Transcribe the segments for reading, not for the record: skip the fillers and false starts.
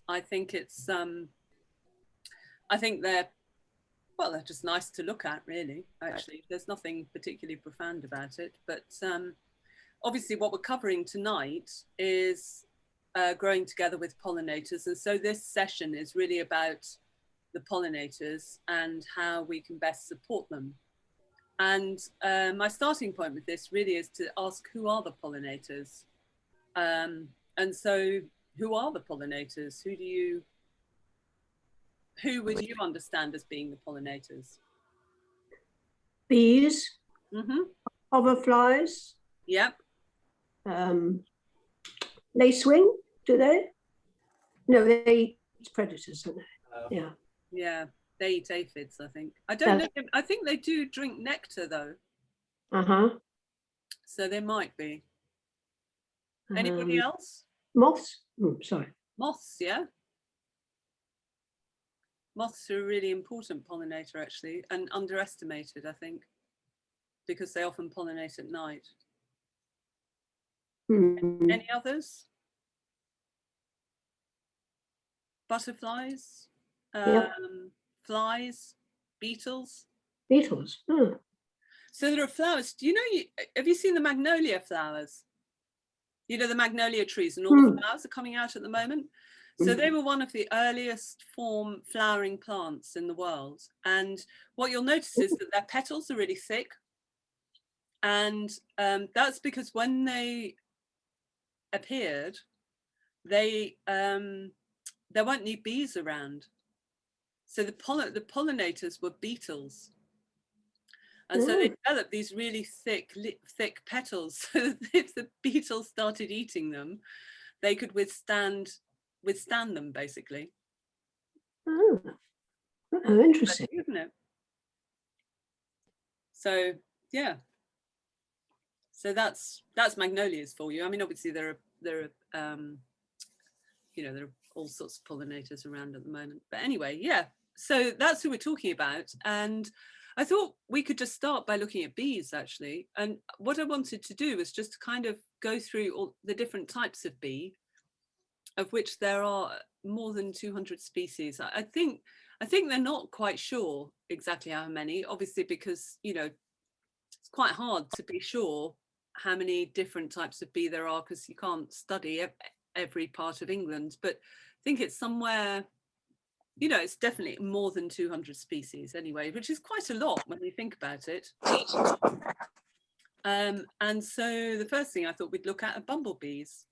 I think it's, I think they're just nice to look at, really, actually. There's nothing particularly profound about it. But obviously what we're covering tonight is growing together with pollinators. And so this session is really about the pollinators and how we can best support them. And my starting point with this really is to ask, who are the pollinators? And so who are the pollinators? Who would you understand as being the pollinators? Bees, hoverflies. Yep. Lacewing, do they? No, they eat predators, don't they? Yeah. Yeah, they eat aphids, I think. I don't know. I think they do drink nectar, though. So they might be. Anybody else? Moths? Sorry. Moths, yeah. Moths are a really important pollinator, actually, and underestimated, I think, because they often pollinate at night. Any others? Butterflies? Flies? Beetles? Beetles. So there are flowers. Do you know, have you seen the magnolia flowers? You know, the magnolia trees, and all the flowers are coming out at the moment. So they were one of the earliest flowering plants in the world. And what you'll notice is that their petals are really thick. And that's because when they appeared, there weren't any bees around. So the pollinators were beetles. And so they developed these really thick petals, so that if the beetles started eating them, they could withstand them, basically. Oh, interesting, isn't it? So yeah, so that's magnolias for you. I mean, obviously there are all sorts of pollinators around at the moment, but anyway, yeah, so that's who we're talking about. And I thought we could just start by looking at bees, actually. And what I wanted to do was just kind of go through all the different types of bee, of which there are more than 200 species. I think they're not quite sure exactly how many, obviously, because, it's quite hard to be sure how many different types of bee there are, because you can't study every part of England. But I think it's somewhere, it's definitely more than 200 species anyway, which is quite a lot when you think about it. And so the first thing I thought we'd look at are bumblebees.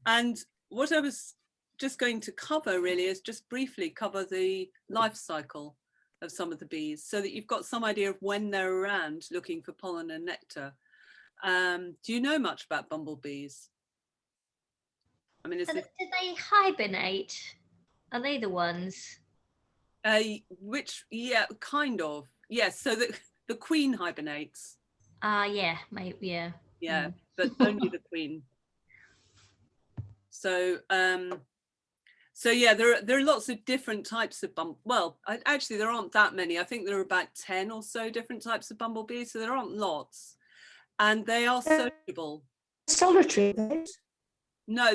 And what I was just going to cover really is just briefly cover the life cycle of some of the bees, so that you've got some idea of when they're around looking for pollen and nectar. Do you know much about bumblebees? I mean, do they hibernate? Are they the ones? Yeah, kind of. Yes, so the queen hibernates. Yeah, maybe, yeah. Yeah, but only the queen. So yeah, there are lots of different types of actually there aren't that many. I think there are about 10 or so different types of bumblebees, so there aren't lots. And they are sociable. Solitary. No,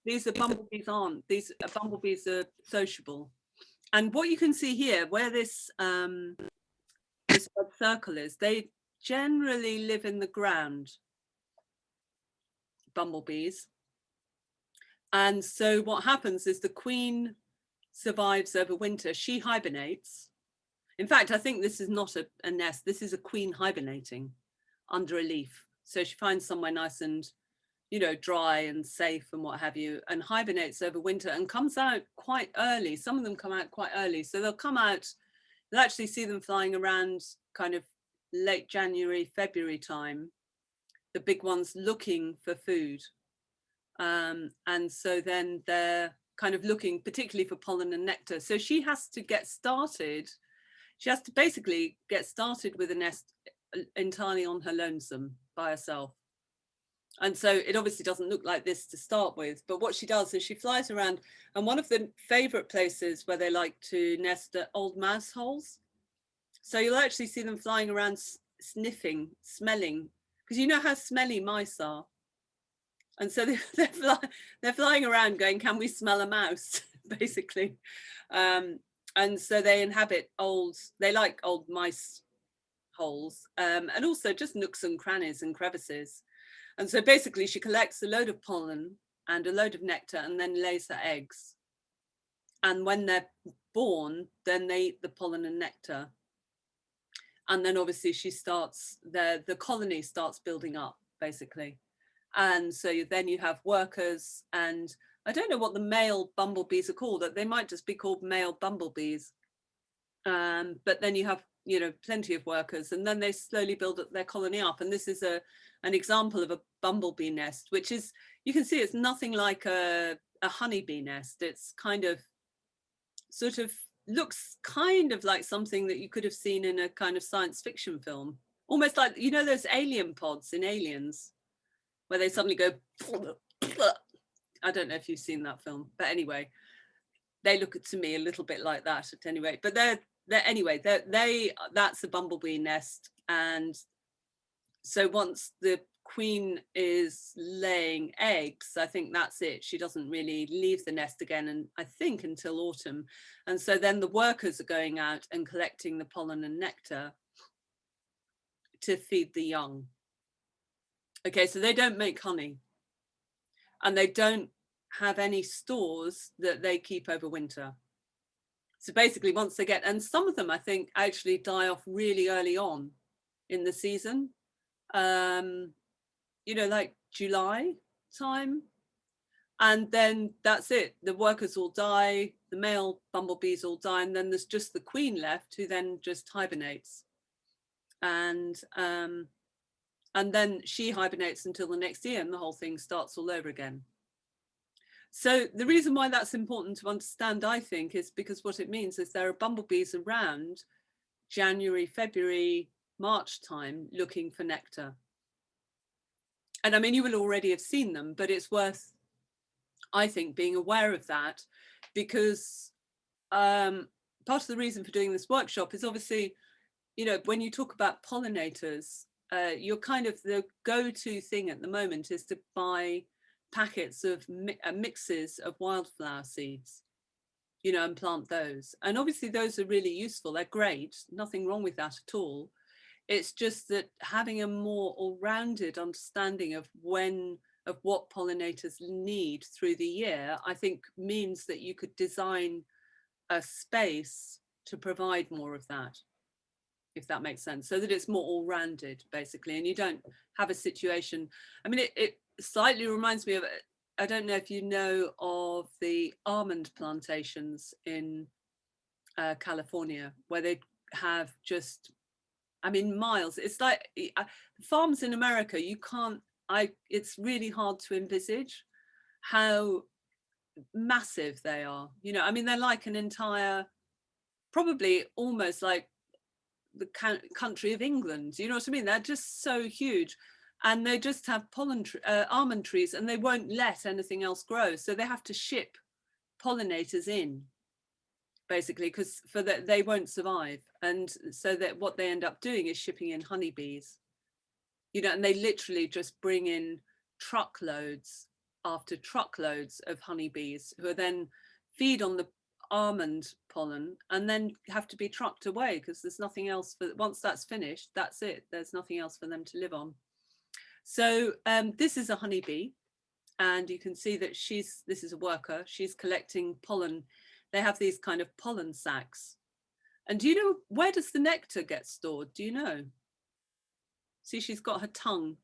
these are bumblebees aren't. These bumblebees are sociable. And what you can see here, where this red circle is, they generally live in the ground, bumblebees. And so what happens is the queen survives over winter. She hibernates. In fact, I think this is not a nest. This is a queen hibernating under a leaf. So she finds somewhere nice and, dry and safe and what have you, and hibernates over winter and comes out quite early. Some of them come out quite early. So they'll come out, you'll actually see them flying around kind of late January, February time, the big ones looking for food. And so then they're kind of looking particularly for pollen and nectar. So she has to get started. She has to basically get started with a nest entirely on her lonesome by herself. And so it obviously doesn't look like this to start with, but what she does is she flies around, and one of the favorite places where they like to nest are old mouse holes. So you'll actually see them flying around sniffing, smelling, because you know how smelly mice are. And so they're flying around going, can we smell a mouse, basically. And so they inhabit they like old mice holes, and also just nooks and crannies and crevices. And so basically she collects a load of pollen and a load of nectar and then lays her eggs. And when they're born, then they eat the pollen and nectar. And then obviously the colony starts building up, basically. And so then you have workers, and I don't know what the male bumblebees are called. They might just be called male bumblebees. But then you have, plenty of workers, and then they slowly build their colony up. And this is an example of a bumblebee nest, which is, you can see it's nothing like a honeybee nest. It's kind of sort of looks kind of like something that you could have seen in a kind of science fiction film, almost like, those alien pods in Aliens, where they suddenly go, I don't know if you've seen that film, but anyway, they look to me a little bit like that at any rate. But that's a bumblebee nest. And so once the queen is laying eggs, I think that's it. She doesn't really leave the nest again, and I think until autumn. And so then the workers are going out and collecting the pollen and nectar to feed the young. Okay, so they don't make honey, and they don't have any stores that they keep over winter. So basically once they and some of them I think actually die off really early on in the season, like July time, and then that's it. The workers all die, the male bumblebees all die, and then there's just the queen left, who then just hibernates, and then she hibernates until the next year, and the whole thing starts all over again. So the reason why that's important to understand, I think, is because what it means is there are bumblebees around January, February, March time looking for nectar. And I mean, you will already have seen them, but it's worth, I think, being aware of that, because part of the reason for doing this workshop is obviously, when you talk about pollinators, you're kind of, the go-to thing at the moment is to buy packets of mixes of wildflower seeds, and plant those. And obviously those are really useful. They're great. Nothing wrong with that at all. It's just that having a more all-rounded understanding of what pollinators need through the year, I think means that you could design a space to provide more of that, if that makes sense, so that it's more all-rounded, basically, and you don't have a situation. I mean, it slightly reminds me of, I don't know if you know of the almond plantations in California, where they have just, I mean, miles. It's like farms in America, it's really hard to envisage how massive they are. I mean, they're like an entire, probably almost like the country of England. You know what I mean? They're just so huge, and they just have almond trees, and they won't let anything else grow. So they have to ship pollinators in, basically, because they won't survive. And so that what they end up doing is shipping in honeybees, and they literally just bring in truckloads after truckloads of honeybees, who are then feed on the almond pollen and then have to be trucked away, because there's nothing else once that's finished, that's it. There's nothing else for them to live on. So this is a honeybee, and you can see that this is a worker. She's collecting pollen. They have these kind of pollen sacks. And do you know, where does the nectar get stored? Do you know? See, she's got her tongue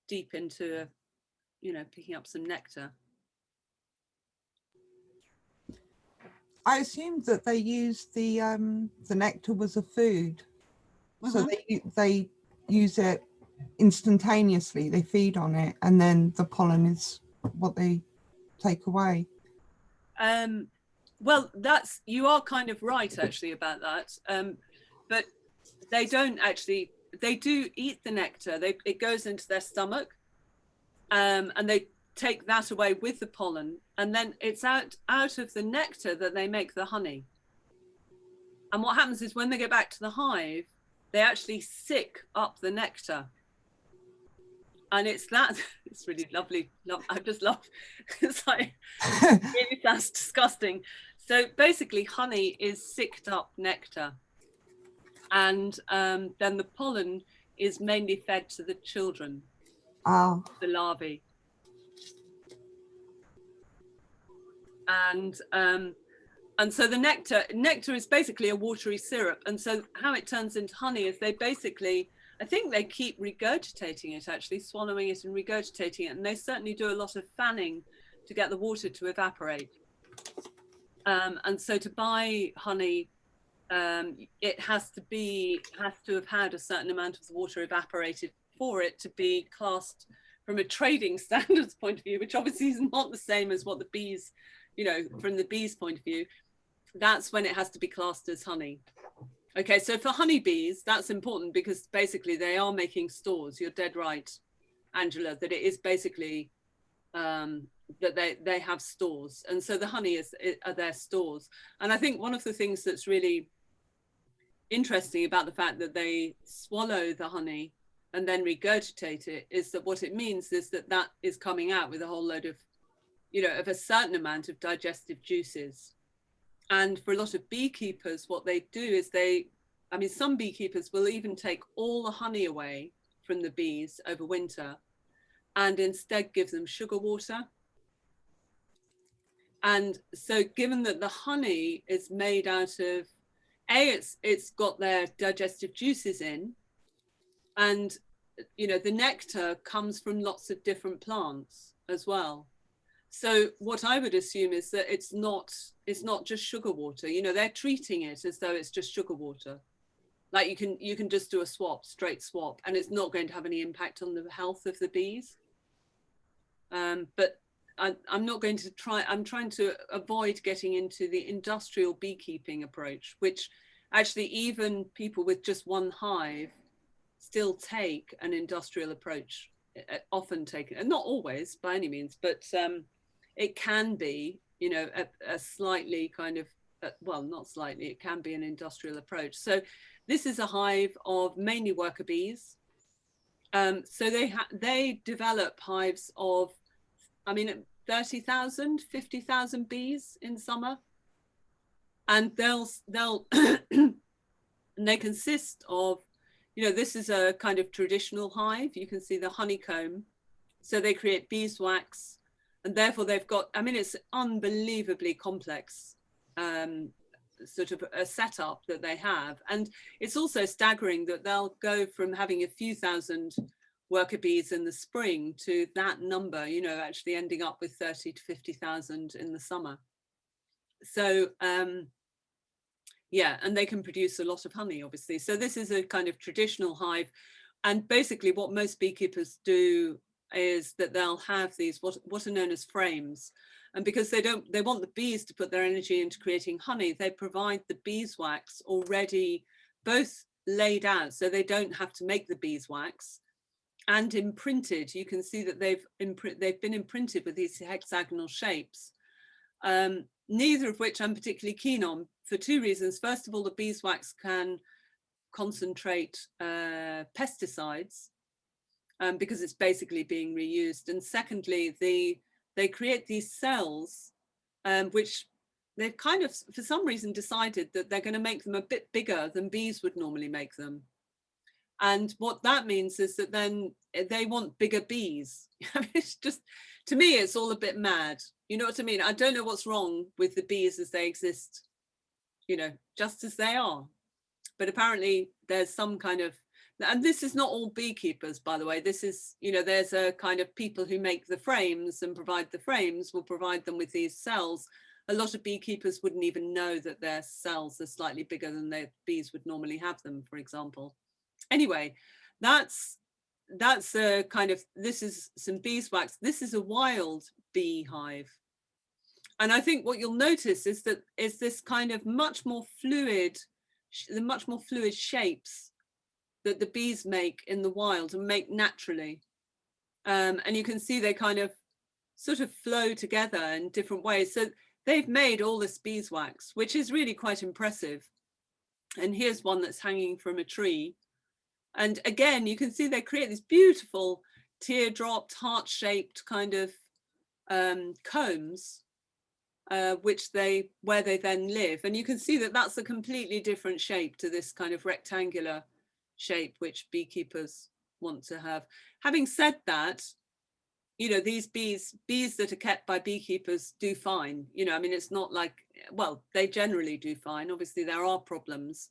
deep into, picking up some nectar. I assumed that they used the nectar was a food, so they use it instantaneously. They feed on it, and then the pollen is what they take away. Well, you are kind of right actually about that, but they don't actually. They do eat the nectar. It goes into their stomach, and they take that away with the pollen, and then it's out of the nectar that they make the honey. And what happens is when they go back to the hive, they actually sick up the nectar, And it's that, it's really lovely. I just love, it's like, really, that's disgusting. So basically honey is sicked up nectar, and then the pollen is mainly fed to the children, Oh, the larvae. And so the nectar is basically a watery syrup. And so how it turns into honey is they basically, I think they keep regurgitating it, actually swallowing it and regurgitating it. And they certainly do a lot of fanning to get the water to evaporate. And so to buy honey, it has to have had a certain amount of the water evaporated for it to be classed from a trading standards point of view, which obviously is not the same as what the bees, you know, from the bees' point of view. That's when it has to be classed as honey. Okay, so for honeybees, that's important because basically they are making stores. You're dead right, Angela, that it is basically that they have stores. And so the honey are their stores. And I think one of the things that's really interesting about the fact that they swallow the honey and then regurgitate it is that what it means is that that is coming out with a whole load of, you know, of a certain amount of digestive juices. And for a lot of beekeepers, what they do is some beekeepers will even take all the honey away from the bees over winter and instead give them sugar water. And so given that the honey is made out of, it's got their digestive juices in, and, you know, the nectar comes from lots of different plants as well. So what I would assume is that it's not just sugar water. You know, they're treating it as though it's just sugar water. Like you can just do a straight swap, and it's not going to have any impact on the health of the bees. But I'm not going to try, I'm trying to avoid getting into the industrial beekeeping approach, which actually even people with just one hive still take an industrial approach, often take it, and not always by any means, but it can be, you know, a slightly kind of, well, not slightly, it can be an industrial approach. So this is a hive of mainly worker bees. So they develop hives of, 30,000, 50,000 bees in summer. And they'll and they consist of, you know, this is a kind of traditional hive. You can see the honeycomb. So they create beeswax, and therefore they've got, it's unbelievably complex sort of a setup that they have. And it's also staggering that they'll go from having a few thousand worker bees in the spring to that number, you know, actually ending up with 30 to 50,000 in the summer. So yeah, and they can produce a lot of honey, obviously. So this is a kind of traditional hive. And basically what most beekeepers do is that they'll have these what are known as frames. And because they want the bees to put their energy into creating honey, they provide the beeswax already both laid out, so they don't have to make the beeswax, and imprinted. You can see that they've been imprinted with these hexagonal shapes, neither of which I'm particularly keen on for two reasons. First of all, the beeswax can concentrate pesticides because it's basically being reused. And secondly, they create these cells, which they've kind of, for some reason, decided that they're going to make them a bit bigger than bees would normally make them. And what that means is that then they want bigger bees. It's just, to me, it's all a bit mad. You know what I mean? I don't know what's wrong with the bees as they exist, you know, just as they are. But apparently there's some kind of, and this is not all beekeepers, by the way. This is, you know, there's a kind of people who make the frames and provide the frames will provide them with these cells. A lot of beekeepers wouldn't even know that their cells are slightly bigger than their bees would normally have them, for example. Anyway, that's a kind of, this is some beeswax. This is a wild bee hive. And I think what you'll notice is that is this kind of much more fluid shapes that the bees make in the wild and make naturally. And you can see they kind of sort of flow together in different ways. So they've made all this beeswax, which is really quite impressive. And here's one that's hanging from a tree. And again, you can see they create these beautiful teardropped, heart-shaped kind of combs, where they then live. And you can see that that's a completely different shape to this kind of rectangular shape which beekeepers want to have. Having said that, you know, these bees that are kept by beekeepers do fine. You know, I mean, it's not like, well, they generally do fine. Obviously, there are problems,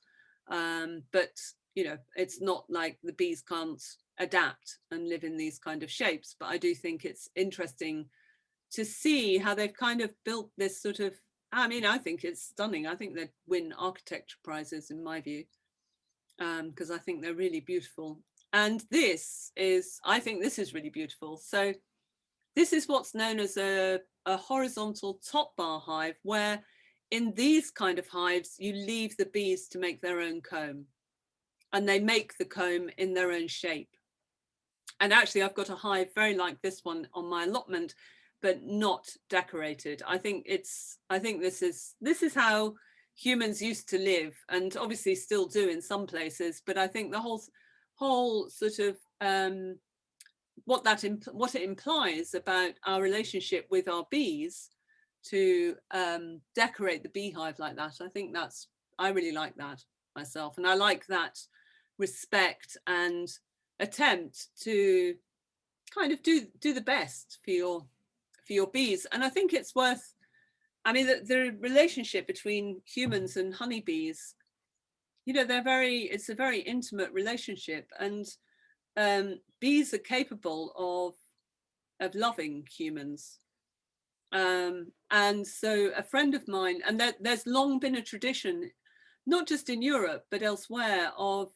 but, you know, it's not like the bees can't adapt and live in these kind of shapes. But I do think it's interesting to see how they've kind of built this sort of, I mean, I think it's stunning. I think they'd win architecture prizes in my view, because I think they're really beautiful. And I think this is really beautiful. So this is what's known as a horizontal top bar hive, where in these kind of hives, you leave the bees to make their own comb, and they make the comb in their own shape. And actually, I've got a hive very like this one on my allotment, but not decorated. I think this is how humans used to live, and obviously still do in some places. But I think the whole sort of what it implies about our relationship with our bees to decorate the beehive like that. I really like that myself, and I like that respect and attempt to kind of do the best for your bees. And I think it's worth, I mean, the relationship between humans and honeybees, you know, it's a very intimate relationship, and bees are capable of loving humans. And so a friend of mine, and there's long been a tradition, not just in Europe, but elsewhere, of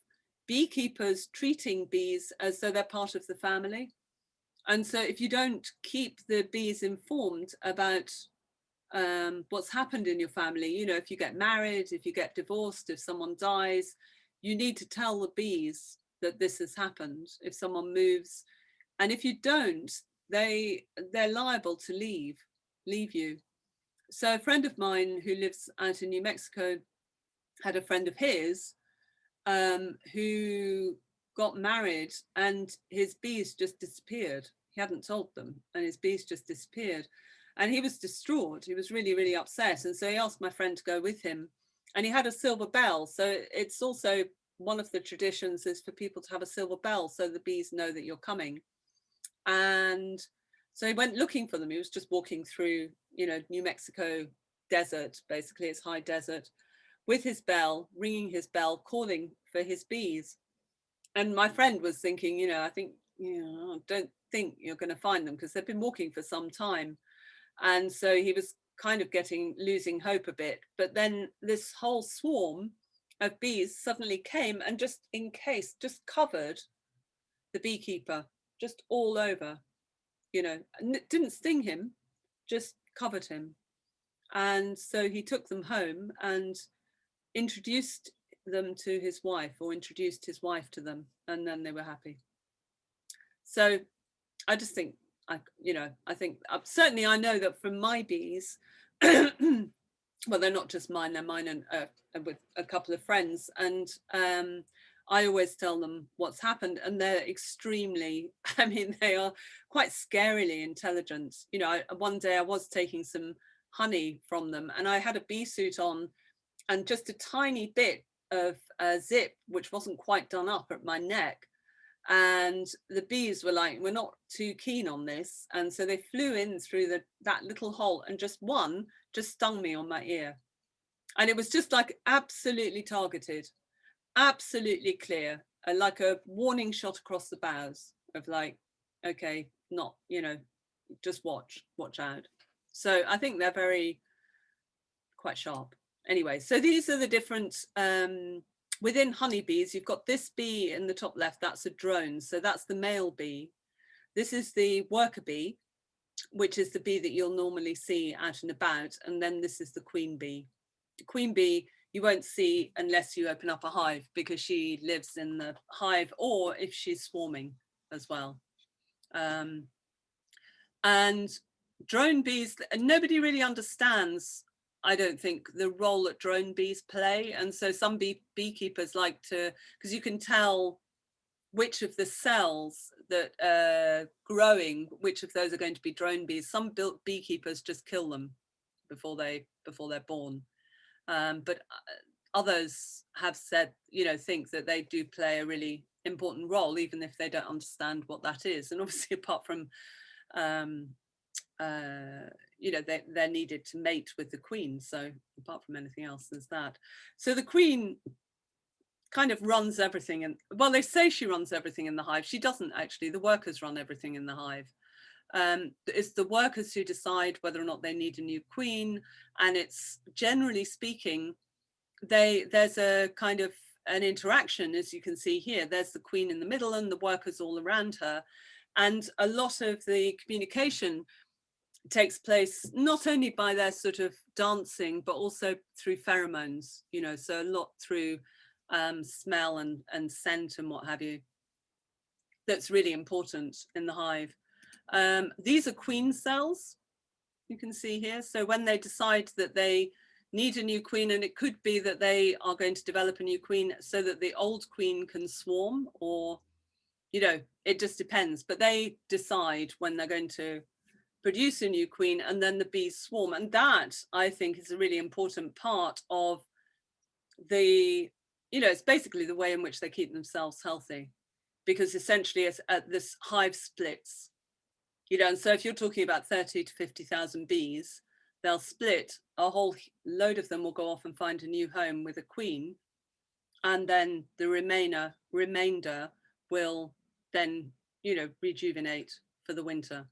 beekeepers treating bees as though they're part of the family. And so if you don't keep the bees informed about what's happened in your family, you know, if you get married, if you get divorced, if someone dies, you need to tell the bees that this has happened. If someone moves, and if you don't, they're liable to leave you. So a friend of mine who lives out in New Mexico had a friend of his who got married, and his bees just disappeared. He hadn't told them, and his bees just disappeared. And he was distraught. He was really, really upset. And so he asked my friend to go with him, and he had a silver bell. So it's also one of the traditions is for people to have a silver bell so the bees know that you're coming. And so he went looking for them. He was just walking through, you know, New Mexico desert, basically it's high desert, with his bell, ringing his bell, calling for his bees. And my friend was thinking, you know, I don't think you're going to find them because they've been walking for some time. And so he was kind of losing hope a bit. But then this whole swarm of bees suddenly came and just covered the beekeeper, just all over, you know, and it didn't sting him, just covered him. And so he took them home and introduced them to his wife, or introduced his wife to them, and then they were happy. So I just think, I think certainly I know that from my bees, well, they're not just mine, they're mine and with a couple of friends, and I always tell them what's happened, and they're extremely, I mean, they are quite scarily intelligent. You know, one day I was taking some honey from them, and I had a bee suit on, and just a tiny bit of zip, which wasn't quite done up at my neck. And the bees were like, we're not too keen on this. And so they flew in through that little hole, and just one just stung me on my ear. And it was just like absolutely targeted, absolutely clear, like a warning shot across the bows of like, okay, not, you know, just watch out. So I think they're quite sharp. Anyway, so these are the different, within honeybees, you've got this bee in the top left, that's a drone. So that's the male bee. This is the worker bee, which is the bee that you'll normally see out and about. And then this is the queen bee. The queen bee you won't see unless you open up a hive, because she lives in the hive, or if she's swarming as well. And drone bees, nobody really understands, I don't think, the role that drone bees play. And so some beekeepers like to, because you can tell which of the cells that growing which of those are going to be drone bees. Some beekeepers just kill them before they're born, but others have said, you know, think that they do play a really important role, even if they don't understand what that is. And obviously, apart from you know, they're needed to mate with the queen. So apart from anything else, there's that. So the queen kind of runs everything, and well, they say she runs everything in the hive. She doesn't actually. The workers run everything in the hive. It's the workers who decide whether or not they need a new queen, and it's generally speaking, there's a kind of an interaction, as you can see here. There's the queen in the middle and the workers all around her, and a lot of the communication takes place not only by their sort of dancing, but also through pheromones, you know, so a lot through smell and scent and what have you. That's really important in the hive. These are queen cells, you can see here. So when they decide that they need a new queen, and it could be that they are going to develop a new queen so that the old queen can swarm, or, you know, it just depends. But they decide when they're going to produce a new queen, and then the bees swarm. And that, I think, is a really important part of the, you know, it's basically the way in which they keep themselves healthy, because essentially it's this hive splits, you know, and so if you're talking about 30 to 50,000 bees, they'll split. A whole load of them will go off and find a new home with a queen, and then the remainder will then, you know, rejuvenate for the winter.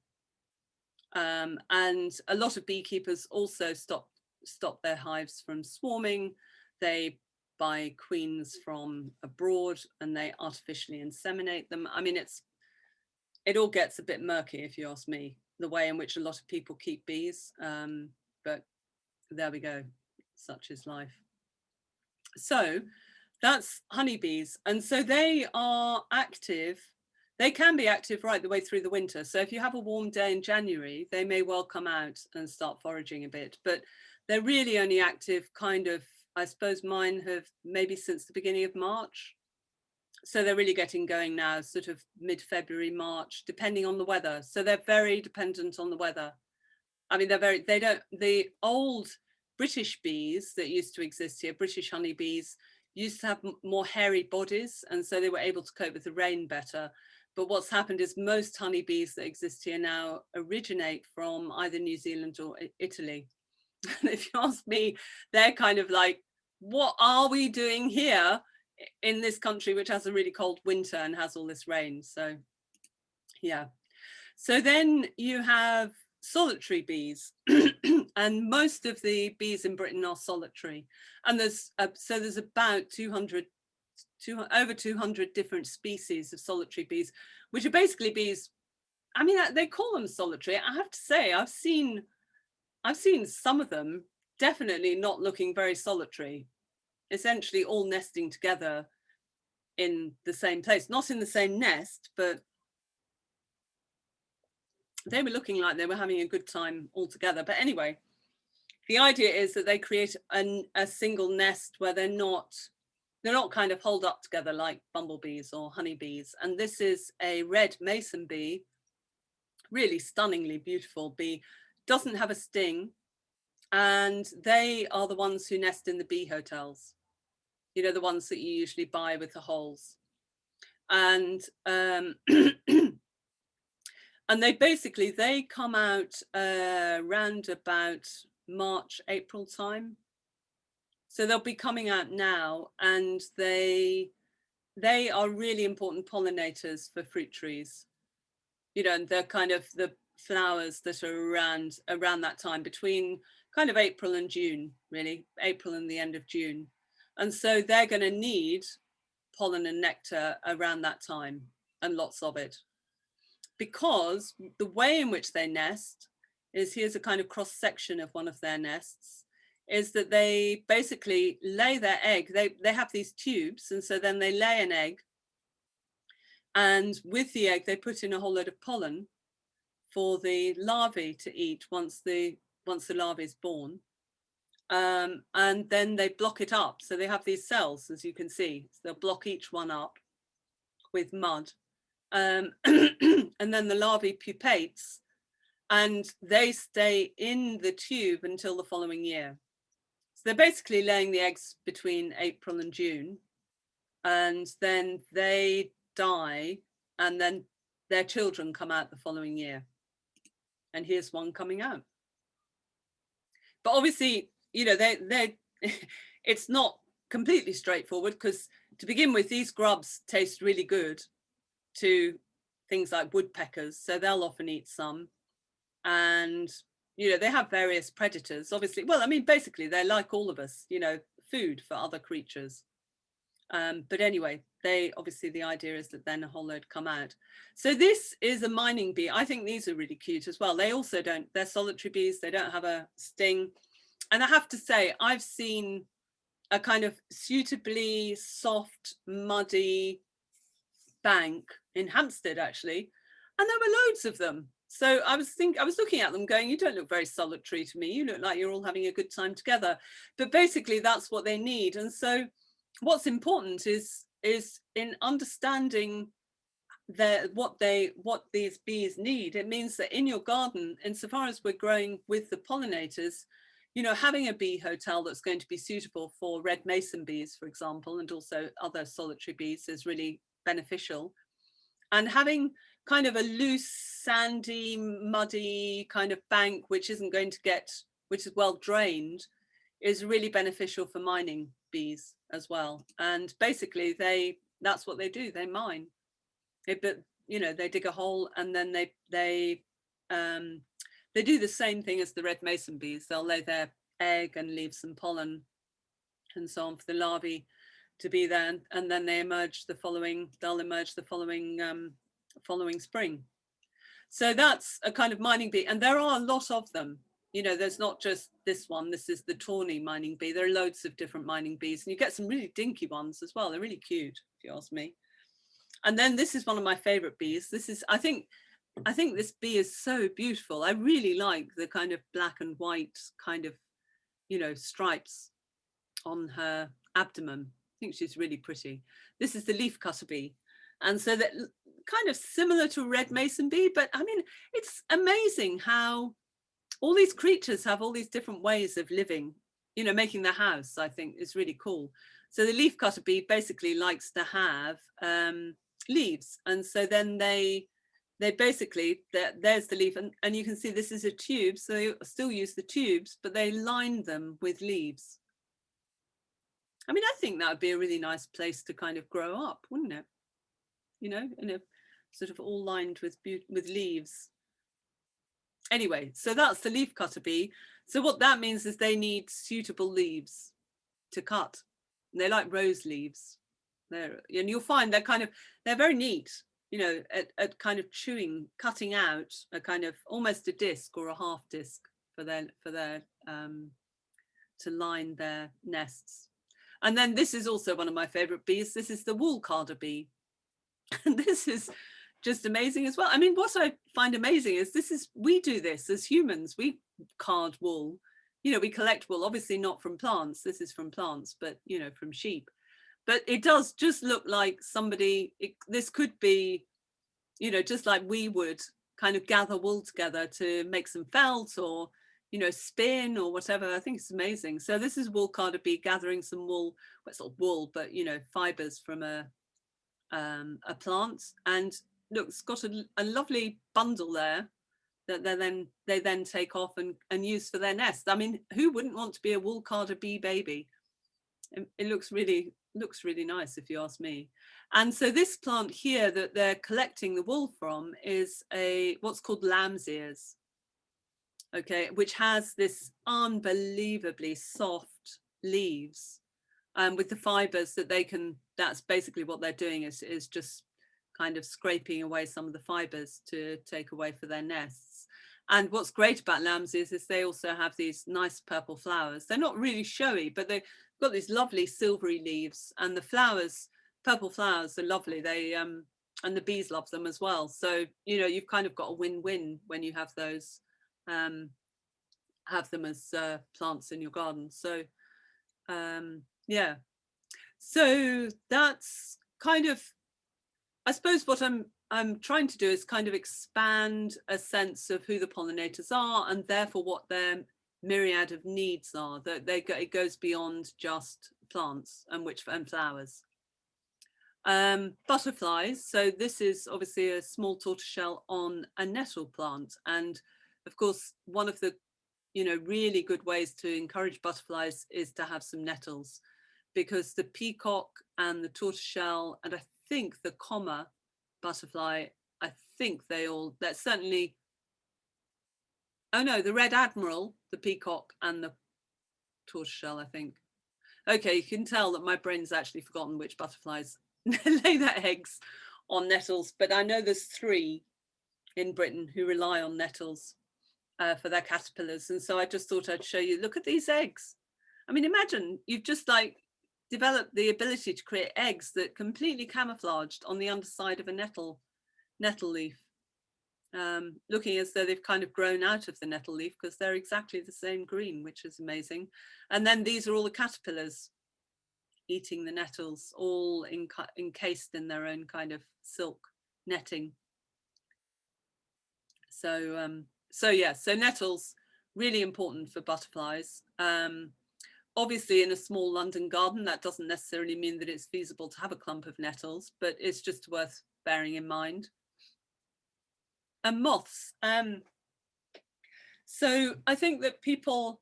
And a lot of beekeepers also stop their hives from swarming. They buy queens from abroad and they artificially inseminate them. I mean, it all gets a bit murky, if you ask me, the way in which a lot of people keep bees. But there we go, such is life. So that's honeybees. And so they are active. They can be active right the way through the winter. So if you have a warm day in January, they may well come out and start foraging a bit, but they're really only active kind of, I suppose mine have maybe since the beginning of March. So they're really getting going now, sort of mid-February, March, depending on the weather. So they're very dependent on the weather. I mean, the old British bees that used to exist here, British honeybees, used to have more hairy bodies, and so they were able to cope with the rain better. But what's happened is most honeybees that exist here now originate from either New Zealand or Italy. And if you ask me, they're kind of like, what are we doing here in this country, which has a really cold winter and has all this rain? So, yeah. So then you have solitary bees, and most of the bees in Britain are solitary. And there's about over 200 different species of solitary bees, which are basically bees. I mean, they call them solitary. I have to say, I've seen some of them definitely not looking very solitary, essentially all nesting together in the same place, not in the same nest, but they were looking like they were having a good time all together. But anyway, the idea is that they create a single nest where they're not kind of holed up together like bumblebees or honeybees. And this is a red mason bee, really stunningly beautiful bee, doesn't have a sting, and they are the ones who nest in the bee hotels, you know, the ones that you usually buy with the holes. And and they come out around about March, April time. So they'll be coming out now, and they are really important pollinators for fruit trees. You know, and they're kind of the flowers that are around that time, between kind of April and June, really, April and the end of June. And so they're going to need pollen and nectar around that time, and lots of it. Because the way in which they nest is, here's a kind of cross section of one of their nests, is that they basically lay their egg. They have these tubes, and so then they lay an egg, and with the egg they put in a whole load of pollen for the larvae to eat once the larvae is born, and then they block it up. So they have these cells, as you can see. So they'll block each one up with mud, and then the larvae pupates, and they stay in the tube until the following year. So they're basically laying the eggs between April and June, and then they die, and then their children come out the following year. And here's one coming out. But obviously, you know, they it's not completely straightforward, because to begin with, these grubs taste really good to things like woodpeckers, so they'll often eat some. And you know, they have various predators, obviously. Well, I mean, basically they're like all of us, you know, food for other creatures. But anyway, they obviously, the idea is that then a whole load come out. So this is a mining bee. I think these are really cute as well. They also don't, they're solitary bees, they don't have a sting. And I have to say, I've seen a kind of suitably soft, muddy bank in Hampstead, actually, and there were loads of them. So I was looking at them going, you don't look very solitary to me, you look like you're all having a good time together. But basically that's what they need. And so what's important is in understanding what these bees need. It means that in your garden, insofar as we're growing with the pollinators, you know, having a bee hotel that's going to be suitable for red mason bees, for example, and also other solitary bees is really beneficial. And having kind of a loose, sandy, muddy kind of bank, which is well drained, is really beneficial for mining bees as well. And basically that's what they do, they mine. But you know, they dig a hole, and then they do the same thing as the red mason bees. They'll lay their egg and leave some pollen and so on for the larvae to be there, and then they'll emerge the following spring. So that's a kind of mining bee, and there are a lot of them. You know, there's not just this one. This is the Tawny Mining Bee. There are loads of different mining bees, and you get some really dinky ones as well. They're really cute, if you ask me. And then this is one of my favorite bees. This is, I think this bee is so beautiful. I really like the kind of black and white kind of, you know, stripes on her abdomen. I think she's really pretty. This is the leafcutter bee. And so that kind of similar to a red mason bee, but I mean, it's amazing how all these creatures have all these different ways of living, you know, making their house, I think is really cool. So the leafcutter bee basically likes to have leaves. And so then they basically, there's the leaf, and you can see this is a tube, so they still use the tubes, but they line them with leaves. I mean, I think that would be a really nice place to kind of grow up, wouldn't it? You know, in a sort of all lined with leaves. Anyway, so that's the leafcutter bee. So what that means is they need suitable leaves to cut. And they like rose leaves. And you'll find they're very neat, you know, at kind of cutting out a kind of almost a disc or a half disc for their to line their nests. And then this is also one of my favorite bees. This is the wool carder bee. And this is just amazing as well. I mean, what I find amazing is we do this as humans. We card wool, you know, we collect wool, obviously not from plants. This is from plants, but, you know, from sheep. But it does just look like this could be, you know, just like we would kind of gather wool together to make some felt or, you know, spin or whatever. I think it's amazing. So this is wool carder bee gathering some wool, well, it's not wool, but, you know, fibers from a plant. And look, it's got a lovely bundle there that they then take off and use for their nest. I mean, who wouldn't want to be a wool carder bee baby? It looks really nice, if you ask me. And so this plant here that they're collecting the wool from is what's called lamb's ears, okay, which has this unbelievably soft leaves, with the fibers that that's basically what they're doing is just kind of scraping away some of the fibers to take away for their nests. And what's great about lamb's ears is they also have these nice purple flowers. They're not really showy, but they've got these lovely silvery leaves, and the purple flowers are lovely. They and the bees love them as well. So, you know, you've kind of got a win-win when you have those, have them as plants in your garden. So, yeah. So that's kind of, I suppose what I'm I'm trying to do is kind of expand a sense of who the pollinators are, and therefore what their myriad of needs are, that it goes beyond just plants and flowers. Butterflies, so this is obviously a small tortoiseshell on a nettle plant, and of course one of the really good ways to encourage butterflies is to have some nettles, because the peacock and the tortoiseshell, and I think the comma butterfly, I think that's certainly, oh no, the red admiral, the peacock and the tortoiseshell, I think. Okay, you can tell that my brain's actually forgotten which butterflies lay their eggs on nettles, but I know there's 3 in Britain who rely on nettles for their caterpillars. And so I just thought I'd show you, look at these eggs. I mean, imagine you've just like developed the ability to create eggs that completely camouflaged on the underside of a nettle leaf, looking as though they've kind of grown out of the nettle leaf, because they're exactly the same green, which is amazing. And then these are all the caterpillars eating the nettles, all encased in their own kind of silk netting. So so nettles, really important for butterflies. Obviously in a small London garden, that doesn't necessarily mean that it's feasible to have a clump of nettles, but it's just worth bearing in mind. And moths. So I think that people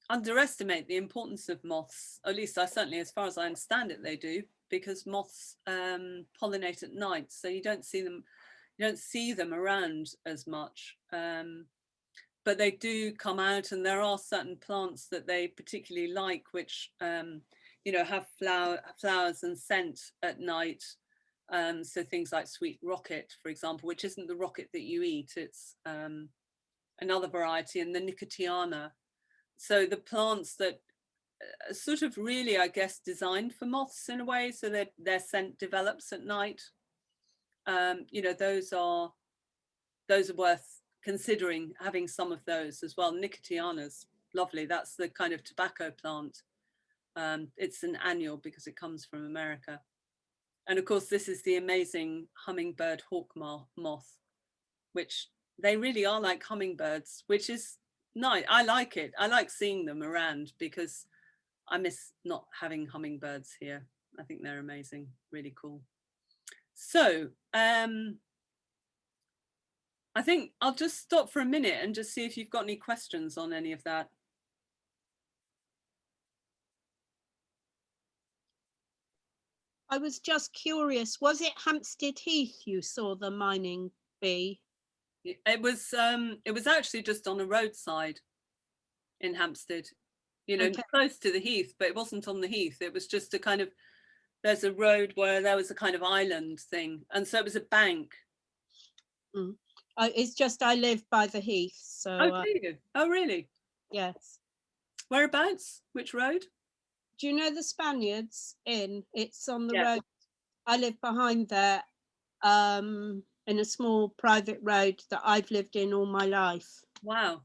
underestimate the importance of moths, at least certainly as far as I understand it, they do, because moths pollinate at night, so you don't see them around as much, but they do come out, and there are certain plants that they particularly like, which have flowers and scent at night. So things like sweet rocket, for example, which isn't the rocket that you eat, it's another variety, and the nicotiana. So the plants that are sort of really, I guess, designed for moths in a way, so that their scent develops at night. Those are worth considering, having some of those as well. Nicotiana's lovely. That's the kind of tobacco plant. It's an annual because it comes from America. And of course, this is the amazing hummingbird hawk moth, which they really are like hummingbirds, which is nice. I like it. I like seeing them around because I miss not having hummingbirds here. I think they're amazing, really cool. So I think I'll just stop for a minute and just see if you've got any questions on any of that. I was just curious, was it Hampstead Heath you saw the mining bee? It was actually just on a roadside in Hampstead, Okay. close to the heath, but it wasn't on the heath. It was just a kind of, there's a road where there was a kind of island thing, and so it was a bank. It's just I live by the heath, so. Oh, do you? Oh, really? Yes. Whereabouts? Which road? Do you know the Spaniards Inn? It's on the Yeah. road. I live behind there, in a small private road that I've lived in all my life. Wow.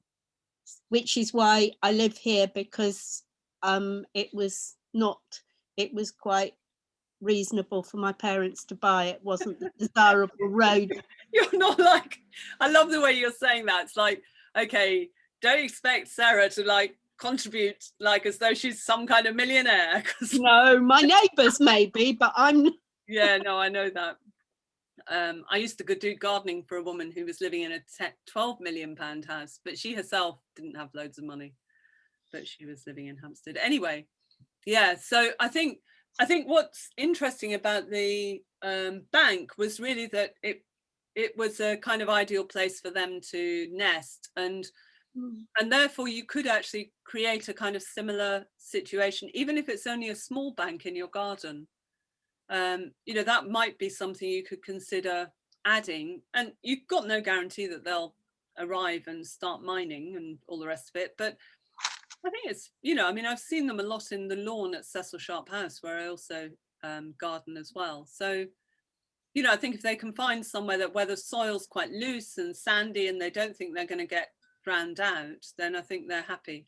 Which is why I live here, because it was quite reasonable for my parents to buy. It wasn't the desirable road. You're not like, I love the way you're saying that. It's like, okay, don't expect Sarah to like contribute like as though she's some kind of millionaire. No, my neighbours maybe, but I'm. Yeah, no, I know that. I used to do gardening for a woman who was living in a 12 million pound house, but she herself didn't have loads of money, but she was living in Hampstead anyway. Yeah, so I think what's interesting about the bank was really that it was a kind of ideal place for them to nest, and therefore you could actually create a kind of similar situation, even if it's only a small bank in your garden. That might be something you could consider adding, and you've got no guarantee that they'll arrive and start mining and all the rest of it, but I think it's, I've seen them a lot in the lawn at Cecil Sharp House, where I also garden as well. So, I think if they can find somewhere where the soil's quite loose and sandy and they don't think they're going to get drowned out, then I think they're happy.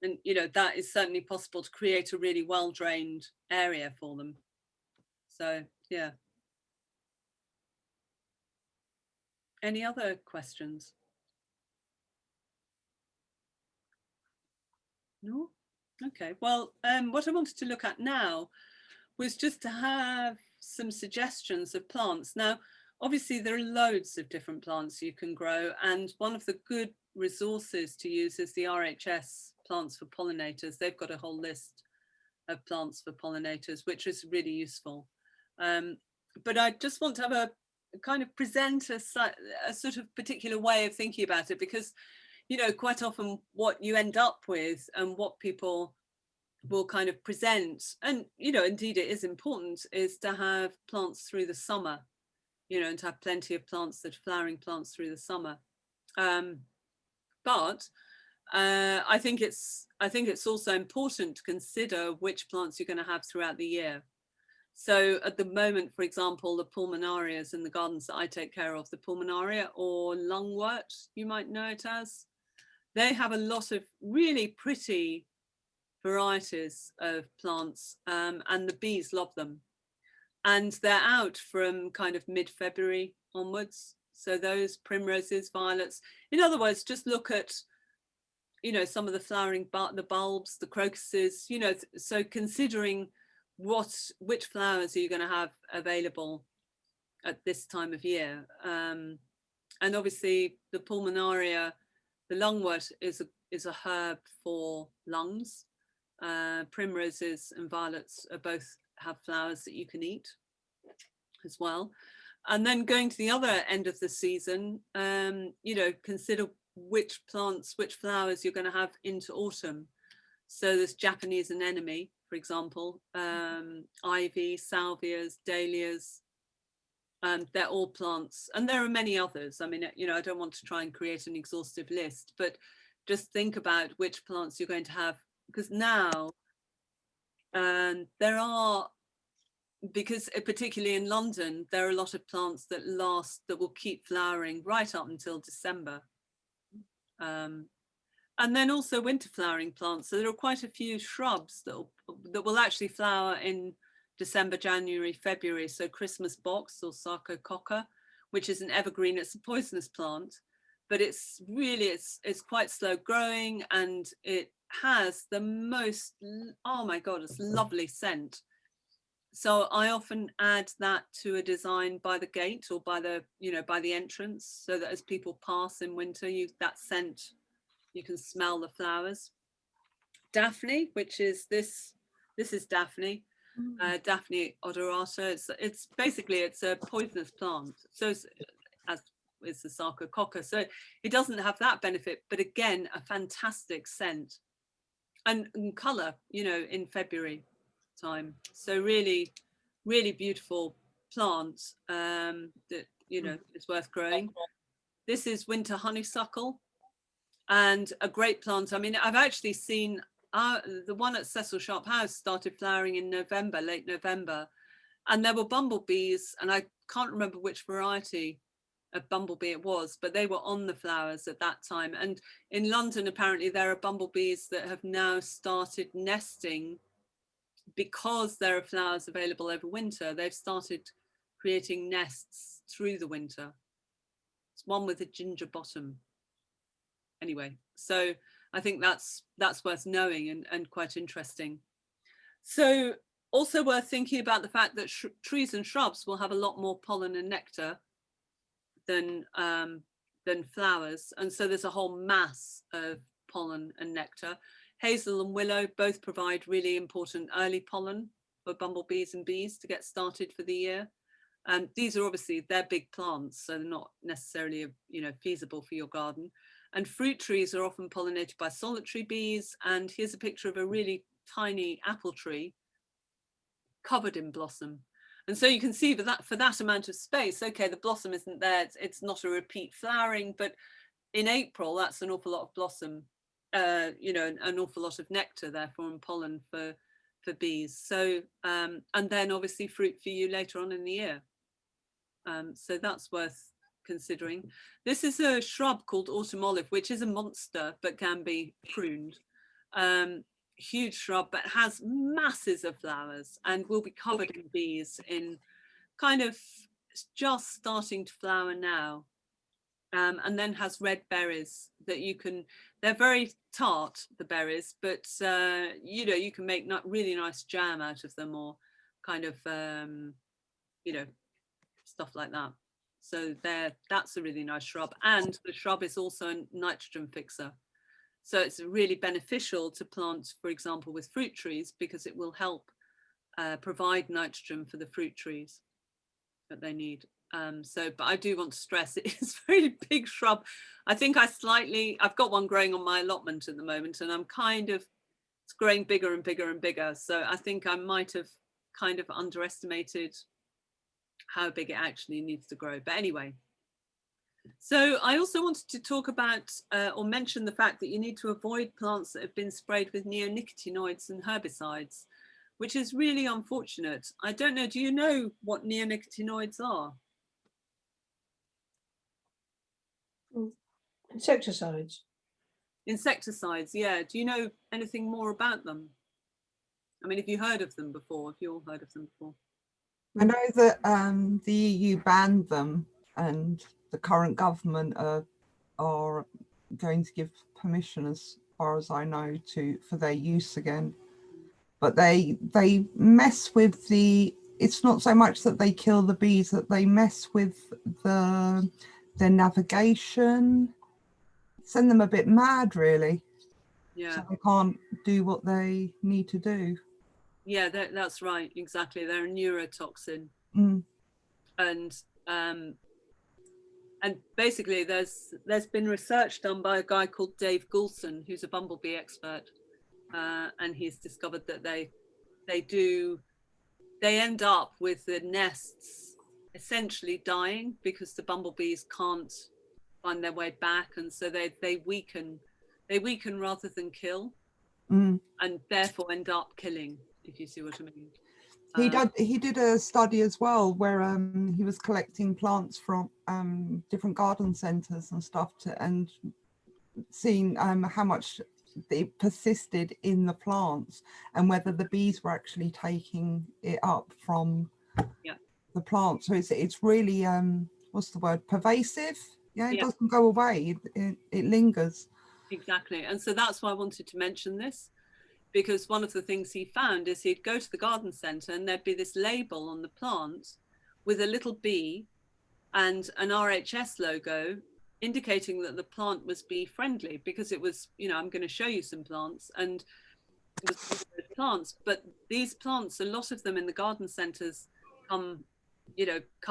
And, that is certainly possible to create a really well-drained area for them. So, yeah. Any other questions? No? Okay, well, what I wanted to look at now was just to have some suggestions of plants. Now, obviously there are loads of different plants you can grow, and one of the good resources to use is the RHS Plants for Pollinators. They've got a whole list of plants for pollinators, which is really useful. But I just want to have a kind of present a sort of particular way of thinking about it, because, you know, quite often what you end up with and what people will kind of present, and, you know, indeed it is important, is to have plants through the summer, you know, and to have plenty of plants that are flowering plants through the summer. But I think it's also important to consider which plants you're going to have throughout the year. So at the moment, for example, the pulmonarias in the gardens that I take care of, the pulmonaria or lungwort, you might know it as, they have a lot of really pretty varieties of plants, and the bees love them. And they're out from kind of mid-February onwards. So those primroses, violets, in other words, just look at, you know, some of the flowering, the bulbs, the crocuses, you know, so considering which flowers are you going to have available at this time of year. And obviously the pulmonaria, the lungwort is a herb for lungs. Primroses and violets are both have flowers that you can eat as well. And then going to the other end of the season, you know, consider which plants, which flowers you're going to have into autumn. So there's Japanese anemone, for example, ivy, salvias, dahlias. They're all plants, and there are many others. I mean, you know, I don't want to try and create an exhaustive list, but just think about which plants you're going to have, because now there are, because particularly in London, there are a lot of plants that will keep flowering right up until December. And then also winter flowering plants. So there are quite a few shrubs that will actually flower in December, January, February. So Christmas box or sarcococca, which is an evergreen, it's a poisonous plant, but it's really, it's quite slow growing, and it has the most, oh my God, it's lovely scent. So I often add that to a design by the gate or by the, you know, by the entrance, so that as people pass in winter, that scent, you can smell the flowers. Daphne, which is this is Daphne, Daphne odorata. It's basically, it's a poisonous plant. So as is the sarcococca. So it doesn't have that benefit, but again, a fantastic scent and color, you know, in February time. So really, really beautiful plant that, you know, is worth growing. This is winter honeysuckle, and a great plant. I mean, I've actually seen the one at Cecil Sharp House started flowering in November, late November, and there were bumblebees, and I can't remember which variety of bumblebee it was, but they were on the flowers at that time. And in London, apparently there are bumblebees that have now started nesting because there are flowers available over winter. They've started creating nests through the winter. It's one with a ginger bottom. Anyway, so I think that's worth knowing and quite interesting. So also worth thinking about the fact that trees and shrubs will have a lot more pollen and nectar than flowers, and so there's a whole mass of pollen and nectar. Hazel and willow both provide really important early pollen for bumblebees and bees to get started for the year. These are obviously, they're big plants, so they're not necessarily, you know, feasible for your garden. And fruit trees are often pollinated by solitary bees. And here's a picture of a really tiny apple tree covered in blossom. And so you can see that for that amount of space, okay, the blossom isn't there, it's not a repeat flowering, but in April, that's an awful lot of blossom, you know, an awful lot of nectar, therefore, and pollen for bees. So, and then obviously fruit for you later on in the year. So that's worth considering. This is a shrub called autumn olive, which is a monster, but can be pruned. Huge shrub, but has masses of flowers and will be covered in bees in kind of just starting to flower now. and then has red berries that you can, they're very tart, the berries, but you know, you can make really nice jam out of them, or kind of you know, stuff like that. So that's a really nice shrub, and the shrub is also a nitrogen fixer. So it's really beneficial to plant, for example, with fruit trees, because it will help provide nitrogen for the fruit trees that they need. But I do want to stress it is a very big shrub. I think I've got one growing on my allotment at the moment, and it's growing bigger and bigger and bigger. So I think I might have kind of underestimated how big it actually needs to grow. But anyway, so I also wanted to talk about or mention the fact that you need to avoid plants that have been sprayed with neonicotinoids and herbicides, which is really unfortunate. I don't know, do you know what neonicotinoids are? Insecticides. Insecticides, yeah. Do you know anything more about them? I mean, have you heard of them before? Have you all heard of them before? I know that the EU banned them, and the current government are going to give permission, as far as I know, for their use again. But they mess with it's not so much that they kill the bees, that they mess with their navigation, send them a bit mad, really. Yeah. So they can't do what they need to do. Yeah, that's right, exactly. They're a neurotoxin. Mm. And basically there's been research done by a guy called Dave Goulson, who's a bumblebee expert, and he's discovered that they end up with the nests essentially dying because the bumblebees can't find their way back, and so they weaken rather than kill, and therefore end up killing, if you see what I mean. He did a study as well where he was collecting plants from different garden centres and stuff, and seeing how much they persisted in the plants, and whether the bees were actually taking it up from the plant. So it's really what's the word, pervasive. It doesn't go away, it lingers. Exactly. And so that's why I wanted to mention this, because one of the things he found is he'd go to the garden centre and there'd be this label on the plant with a little bee and an RHS logo indicating that the plant was bee friendly, because it was, you know, I'm going to show you some plants, and it was one of those plants. But these plants, a lot of them in the garden centres come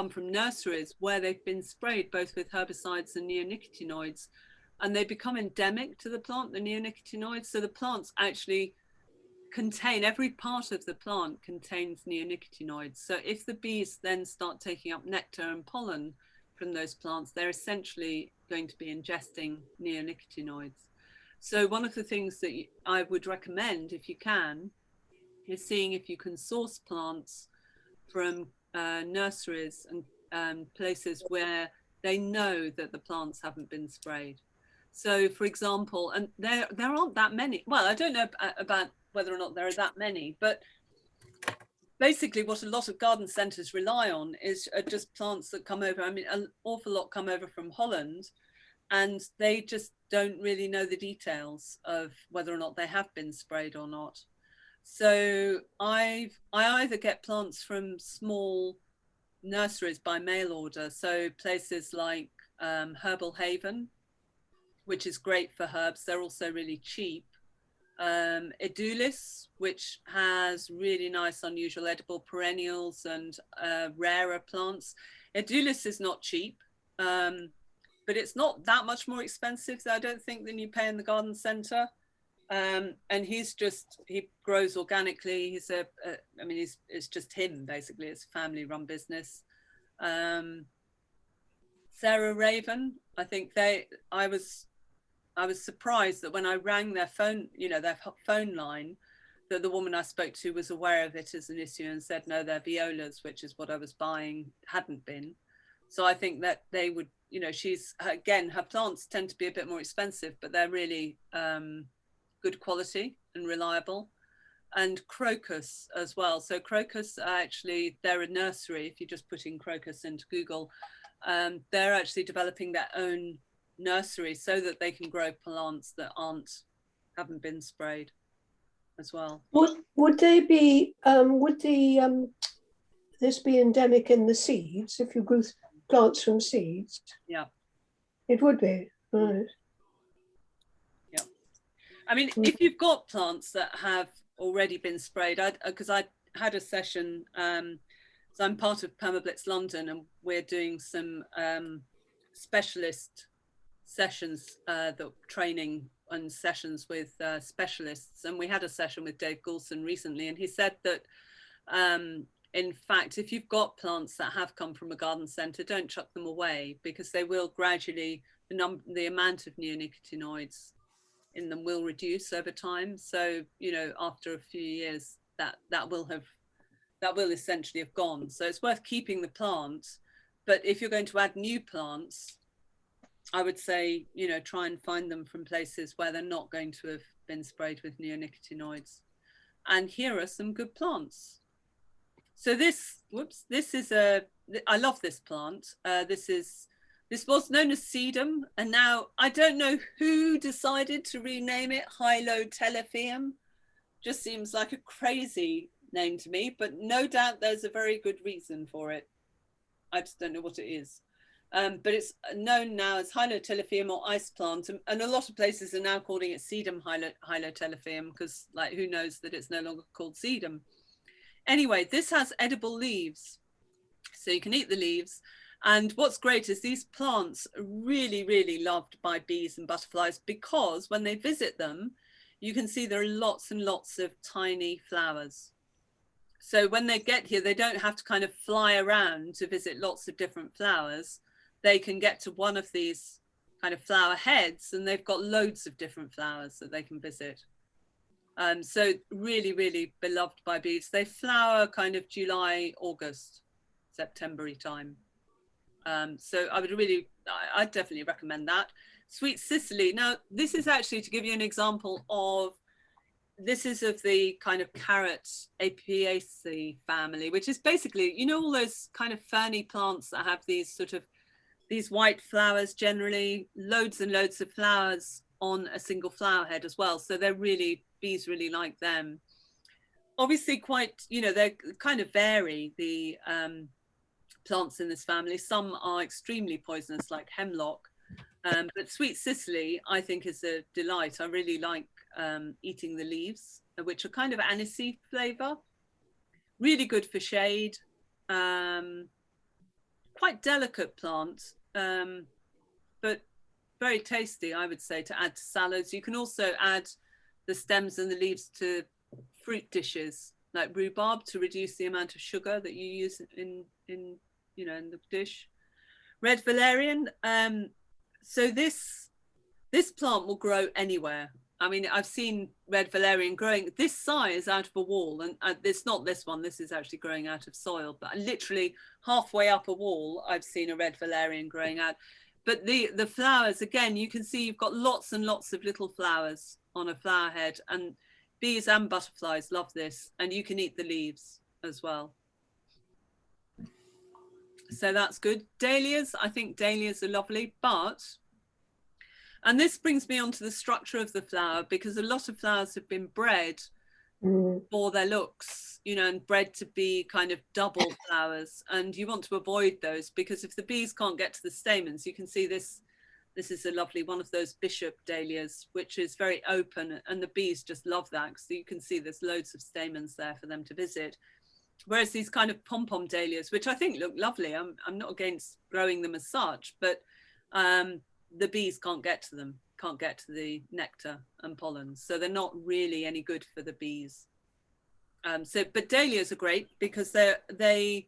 from nurseries where they've been sprayed both with herbicides and neonicotinoids, and they become endemic to the plant, the neonicotinoids. So the plants actually contain, every part of the plant contains neonicotinoids. So if the bees then start taking up nectar and pollen from those plants, they're essentially going to be ingesting neonicotinoids. So one of the things that I would recommend, if you can, is seeing if you can source plants from nurseries and places where they know that the plants haven't been sprayed. So for example, and there aren't that many, well, I don't know about whether or not there are that many, but basically what a lot of garden centres rely on is just plants that come over. I mean, an awful lot come over from Holland, and they just don't really know the details of whether or not they have been sprayed or not. So I either get plants from small nurseries by mail order, so places like Herbal Haven, which is great for herbs. They're also really cheap. Edulis, which has really nice, unusual edible perennials and rarer plants. Edulis is not cheap, but it's not that much more expensive, I don't think, than you pay in the garden centre. And he grows organically. It's just him, basically. It's a family-run business. Sarah Raven, I think I was surprised that when I rang their phone, their phone line, that the woman I spoke to was aware of it as an issue and said, no, their violas, which is what I was buying, hadn't been. So I think that they would, her plants tend to be a bit more expensive, but they're really good quality and reliable. And crocus as well. So crocus, actually, they're a nursery. If you just put in crocus into Google, they're actually developing their own nursery so that they can grow plants that haven't been sprayed as well. Would they be? This be endemic in the seeds? If you grew plants from seeds, Yeah, it would be. Right. yeah. I mean, if you've got plants that have already been sprayed, because I had a session. So I'm part of Permablitz London, and we're doing some specialist sessions, the training and sessions with specialists. And we had a session with Dave Goulson recently, and he said that in fact, if you've got plants that have come from a garden centre, don't chuck them away, because they will gradually, the amount of neonicotinoids in them will reduce over time. So, you know, after a few years, that will essentially have gone. So it's worth keeping the plant. But if you're going to add new plants, I would say, you know, try and find them from places where they're not going to have been sprayed with neonicotinoids. And here are some good plants. So this is I love this plant. This was known as sedum, and now I don't know who decided to rename it Hylotelephium. Just seems like a crazy name to me, but no doubt there's a very good reason for it. I just don't know what it is. But it's known now as Hylotelephium or ice plant, and a lot of places are now calling it sedum Hylotelephium, because like, who knows that it's no longer called sedum. Anyway, this has edible leaves, so you can eat the leaves. And what's great is these plants are really, really loved by bees and butterflies, because when they visit them, you can see there are lots and lots of tiny flowers. So when they get here, they don't have to kind of fly around to visit lots of different flowers. They can get to one of these kind of flower heads, and they've got loads of different flowers that they can visit. So really, really beloved by bees. They flower kind of July, August, September-y time. So I'd definitely recommend that. Sweet Sicily. Now, this is actually to give you an example of, this is of the kind of carrot Apiaceae family, which is basically, you know, all those kind of ferny plants that have these sort of, these white flowers, generally loads and loads of flowers on a single flower head as well. So they're really, bees really like them. Obviously quite, you know, they kind of vary, the plants in this family. Some are extremely poisonous, like hemlock. But Sweet Sicily, I think, is a delight. I really like eating the leaves, which are kind of anisey flavour. Really good for shade. Quite delicate plant, but very tasty, I would say, to add to salads. You can also add the stems and the leaves to fruit dishes, like rhubarb, to reduce the amount of sugar that you use in you know, in the dish. Red valerian. So this plant will grow anywhere. I mean, I've seen red valerian growing this size out of a wall, and it's not this one. This is actually growing out of soil, but literally halfway up a wall, I've seen a red valerian growing out. But the flowers, again, you can see you've got lots and lots of little flowers on a flower head, and bees and butterflies love this, and you can eat the leaves as well. So that's good. Dahlias, I think dahlias are lovely, and this brings me on to the structure of the flower, because a lot of flowers have been bred for their looks, you know, and bred to be kind of double flowers, and you want to avoid those, because if the bees can't get to the stamens, you can see this is a lovely one of those bishop dahlias, which is very open, and the bees just love that, because you can see there's loads of stamens there for them to visit. Whereas these kind of pom-pom dahlias, which I think look lovely, I'm not against growing them as such, but the bees can't get to them, can't get to the nectar and pollen, so they're not really any good for the bees. But dahlias are great, because they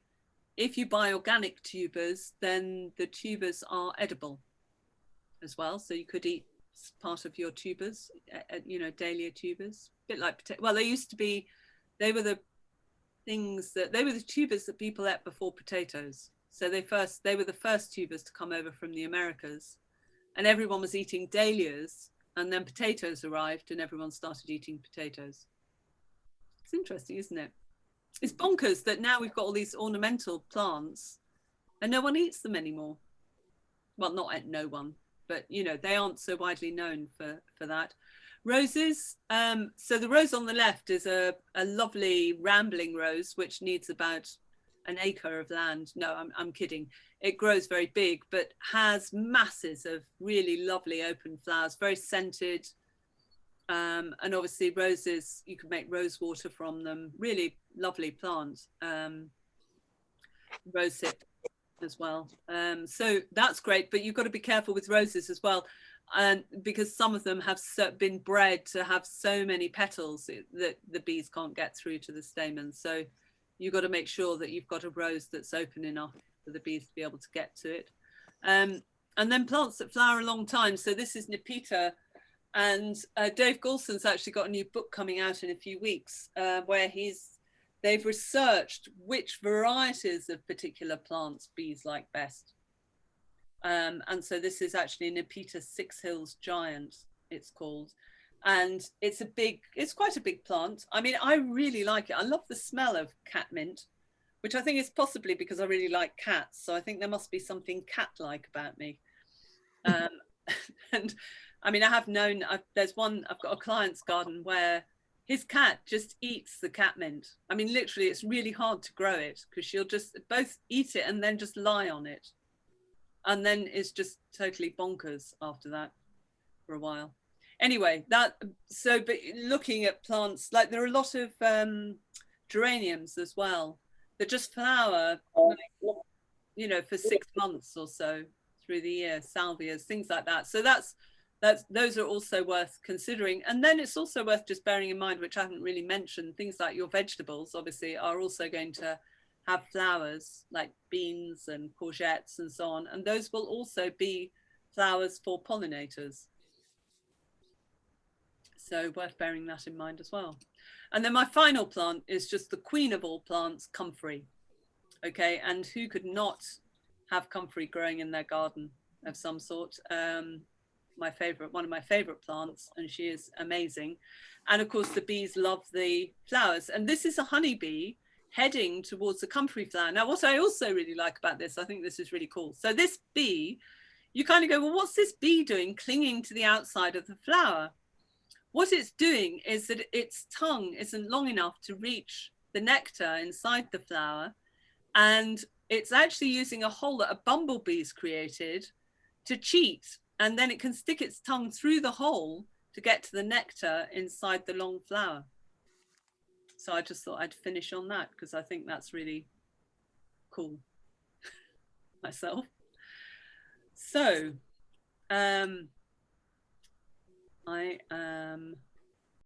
if you buy organic tubers, then the tubers are edible as well, so you could eat part of your tubers, you know, dahlia tubers, a bit like well, they used to be, they were the tubers that people ate before potatoes. So they were the first tubers to come over from the Americas, and everyone was eating dahlias, and then potatoes arrived and everyone started eating potatoes. It's interesting, isn't it? It's bonkers that now we've got all these ornamental plants and no one eats them anymore. well, not at no one, but you know, they aren't so widely known for that. Roses, so the rose on the left is a lovely rambling rose which needs about an acre of land. No, I'm kidding. It grows very big, but has masses of really lovely open flowers, very scented. And obviously roses, you can make rose water from them. Really lovely plant. Rose hip as well. So that's great, but you've got to be careful with roses as well. And because some of them have been bred to have so many petals that the bees can't get through to the stamens. So you've got to make sure that you've got a rose that's open enough for the bees to be able to get to it. And then plants that flower a long time. So this is Nepeta, and Dave Goulson's actually got a new book coming out in a few weeks where they've researched which varieties of particular plants bees like best. And so this is actually Nepeta Six Hills Giant, it's called. And it's quite a big plant. I mean, I really like it. I love the smell of catmint, which I think is possibly because I really like cats. So I think there must be something cat-like about me. And I mean, I've got a client's garden where his cat just eats the catmint. I mean, literally, it's really hard to grow it because she'll just both eat it and then just lie on it. And then it's just totally bonkers after that for a while. Anyway, but looking at plants, like there are a lot of geraniums as well that just flower, you know, for 6 months or so through the year, salvias, things like that. So those are also worth considering. And then it's also worth just bearing in mind, which I haven't really mentioned, things like your vegetables obviously are also going to have flowers like beans and courgettes and so on. And those will also be flowers for pollinators. So worth bearing that in mind as well. And then my final plant is just the queen of all plants, comfrey. Okay, and who could not have comfrey growing in their garden of some sort? One of my favorite plants, and she is amazing. And of course the bees love the flowers, and this is a honeybee heading towards the comfrey flower. Now what I also really like about this, I think this is really cool, so this bee, you kind of go, well, what's this bee doing clinging to the outside of the flower? What it's doing is that its tongue isn't long enough to reach the nectar inside the flower, and it's actually using a hole that a bumblebee's created to cheat, and then it can stick its tongue through the hole to get to the nectar inside the long flower. So I just thought I'd finish on that because I think that's really cool myself. So I am